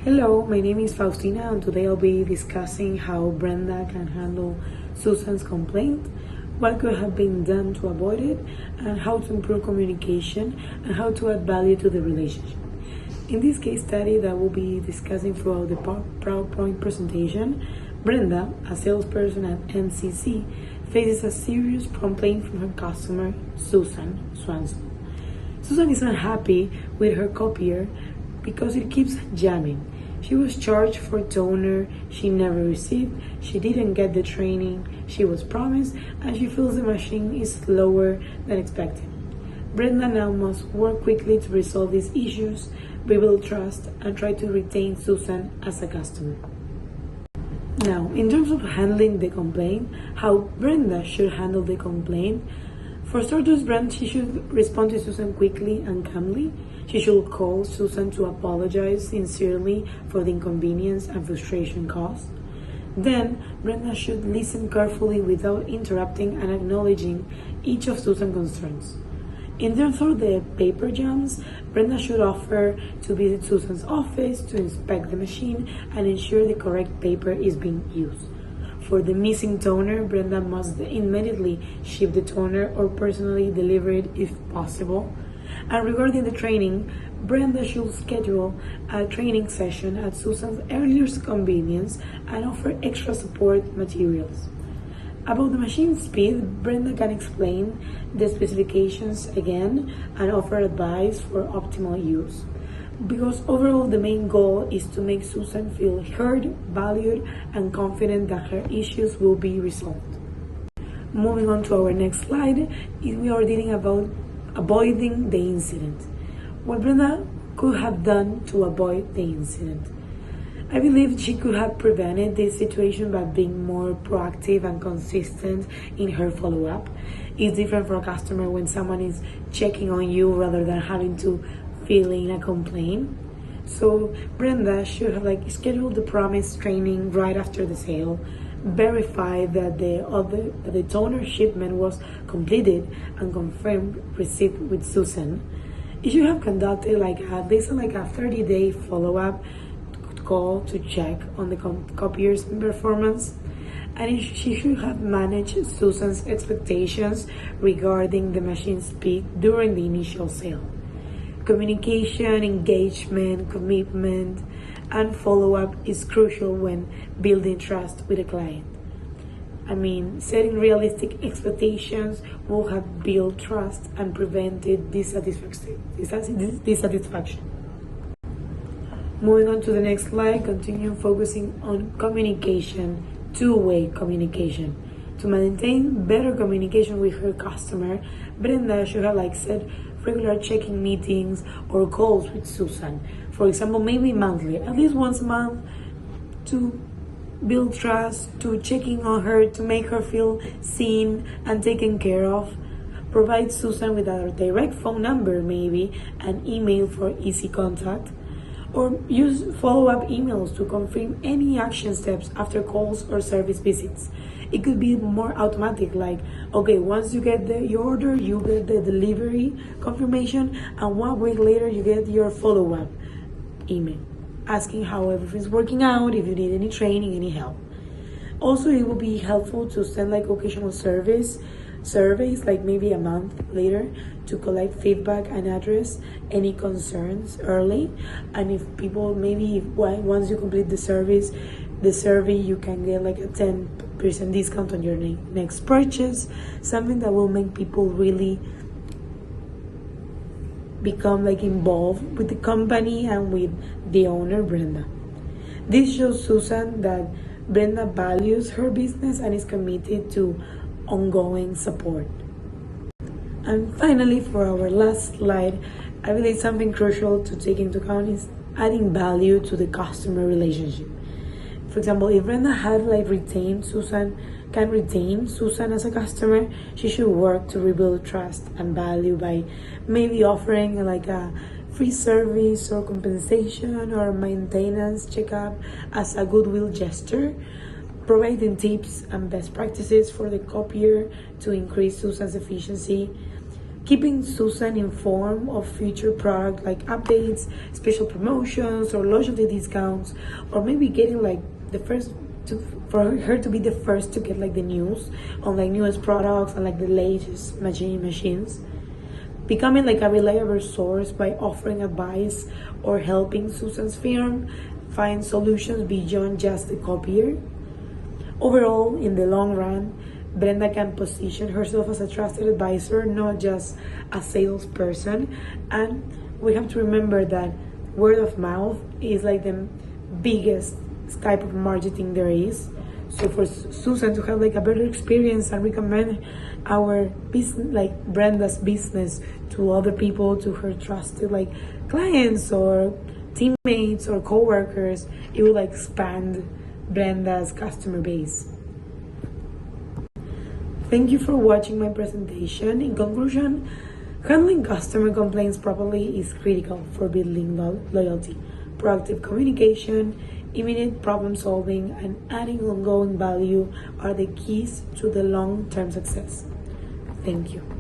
Hello, my name is Faustina, and today I'll be discussing how Brenda can handle Susan's complaint, what could have been done to avoid it, and how to improve communication and how to add value to the relationship. In this case study that we'll be discussing throughout the PowerPoint presentation, Brenda, a salesperson at NCC, faces a serious complaint from her customer, Susan Swanson. Susan is unhappy with her copier because it keeps jamming. She was charged for toner she never received, she didn't get the training she was promised, and she feels the machine is slower than expected. Brenda now must work quickly to resolve these issues, rebuild trust, and try to retain Susan as a customer. Now, in terms of handling the complaint, how Brenda should handle the complaint. For starters, she should respond to Susan quickly and calmly. She should call Susan to apologize sincerely for the inconvenience and frustration caused. Then, Brenda should listen carefully without interrupting and acknowledging each of Susan's concerns. In terms of the paper jams, Brenda should offer to visit Susan's office to inspect the machine and ensure the correct paper is being used. For the missing toner, Brenda must immediately ship the toner or personally deliver it if possible. And regarding the training, Brenda should schedule a training session at Susan's earliest convenience and offer extra support materials. About the machine speed, Brenda can explain the specifications again and offer advice for optimal use. Because overall the main goal is to make Susan feel heard, valued, and confident that her issues will be resolved. Moving on to our next slide, we are dealing about avoiding the incident. What Brenda could have done to avoid the incident. I believe she could have prevented this situation by being more proactive and consistent in her follow-up. It's different for a customer when someone is checking on you rather than having to fill in a complaint. So Brenda should have scheduled the promised training right after the sale, verify that the toner shipment was completed, and confirm receipt with Susan. You should have conducted at least a 30-day follow-up call to check on the copier's performance, and she should have managed Susan's expectations regarding the machine speed during the initial sale. Communication, engagement, commitment, and follow-up is crucial when building trust with a client. Setting realistic expectations will have built trust and prevented dissatisfaction. Moving on to the next slide, continue focusing on communication, two-way communication. To maintain better communication with her customer, Brenda should have set regular checking meetings or calls with Susan. For example, maybe monthly, at least once a month, to build trust, to checking on her, to make her feel seen and taken care of. Provide Susan with a direct phone number, maybe an email for easy contact, or use follow-up emails to confirm any action steps after calls or service visits. It could be more automatic, once you get your order, you get the delivery confirmation, and 1 week later you get your follow-up email asking how everything's working out, if you need any training, any help. Also, it will be helpful to send occasional surveys, maybe a month later, to collect feedback and address any concerns early. And if people, once you complete the survey, you can get a 10% discount on your next purchase, something that will make people really become involved with the company and with the owner, Brenda. This shows Susan that Brenda values her business and is committed to ongoing support. And finally, for our last slide, I believe something crucial to take into account is adding value to the customer relationship. For example, if Brenda had can retain Susan as a customer, she should work to rebuild trust and value by maybe offering a free service or compensation or maintenance checkup as a goodwill gesture, providing tips and best practices for the copier to increase Susan's efficiency, keeping Susan informed of future product like updates, special promotions, or loyalty discounts, or maybe getting like the first to, for her to be the first to get like the news on like newest products and like the latest machines. Becoming like a reliable source by offering advice or helping Susan's firm find solutions beyond just the copier. Overall, in the long run, Brenda can position herself as a trusted advisor, not just a salesperson. And we have to remember that word of mouth is like the biggest type of marketing there is. So for Susan to have like a better experience and recommend our business, like Brenda's business, to other people, to her trusted like clients or teammates or co-workers, it will like expand Brenda's customer base. Thank you for watching my presentation. In conclusion, handling customer complaints properly is critical for building loyalty. Proactive communication, immediate problem solving, and adding ongoing value are the keys to the long-term success. Thank you.